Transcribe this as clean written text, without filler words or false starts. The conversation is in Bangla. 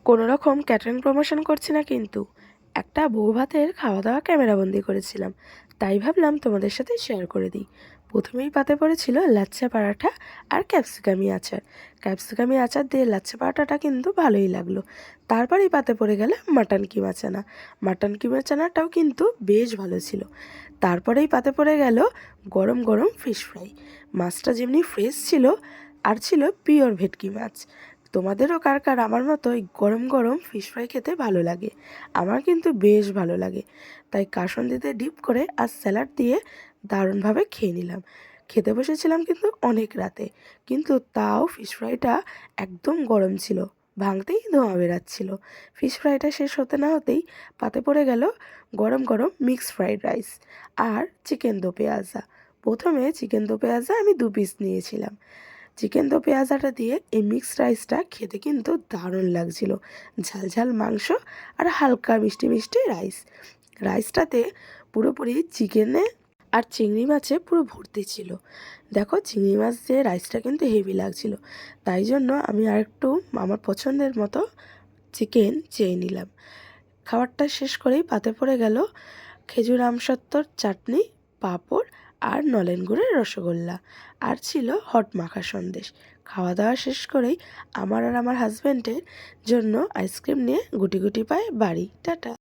কোনো রকম ক্যাটারিং প্রমোশন করছি না, কিন্তু একটা বউ ভাতের খাওয়া দাওয়া ক্যামেরাবন্দি করেছিলাম, তাই ভাবলাম তোমাদের সাথে শেয়ার করে দিই। প্রথমেই পাতে পড়েছিল লাচ্ছা পরাঠা আর ক্যাপসিকামি আচার। ক্যাপসিকামি আচার দিয়ে লাচ্ছা পরাঠাটা কিন্তু ভালোই লাগলো। তারপরেই পাতে পড়ে গেল মাটন কিমা চানা। মাটন কিমা চানাটাও কিন্তু বেশ ভালো ছিল। তারপরেই পাতে পড়ে গেল গরম গরম ফিশ ফ্রাই। মাছটা যেমনি ফ্রেশ ছিল, আর ছিল পিওর ভেটকি মাছ। তোমাদেরও কার কার আমার মতো এই গরম গরম ফিশ ফ্রাই খেতে ভালো লাগে? আমার কিন্তু বেশ ভালো লাগে। তাই কাসুন্দিতে ডিপ করে আর স্যালাড দিয়ে দারুণভাবে খেয়ে নিলাম। খেতে বসেছিলাম কিন্তু অনেক রাতে, কিন্তু তাও ফিশ ফ্রাইটা একদম গরম ছিল, ভাঙতেই ধোঁয়া বেরাচ্ছিল। ফিশ ফ্রাইটা শেষ হতে না হতেই পাতে পড়ে গেল গরম গরম মিক্সড ফ্রাইড রাইস আর চিকেন দো পেঁয়াজা। প্রথমে চিকেন দো পেঁয়াজা আমি 2 পিস নিয়েছিলাম। চিকেন দো পেঁয়াজাটা দিয়ে এই মিক্সড রাইসটা খেতে কিন্তু দারুণ লাগছিল। ঝাল ঝাল মাংস আর হালকা মিষ্টি মিষ্টি রাইসটাতে পুরোপুরি চিকেনে আর চিংড়ি মাছে পুরো ভর্তি ছিল। দেখো, চিংড়ি মাছ দিয়ে রাইসটা কিন্তু হেভি লাগছিল। তাই জন্য আমি আরেকটু আমার পছন্দের মতো চিকেন চেয়ে নিলাম। খাবারটা শেষ করেই পাতে পড়ে গেল খেজুর আমসত্ত্বর চাটনি, পাঁপড় আর নলেন গুড়ের রসগোল্লা, আর ছিল হট মাখা সন্দেশ। খাওয়া দাওয়া শেষ করেই আমার আর আমার হাজব্যান্ডের জন্য আইসক্রিম নিয়ে গুটি গুটি পায়ে বাড়ি। টাটা।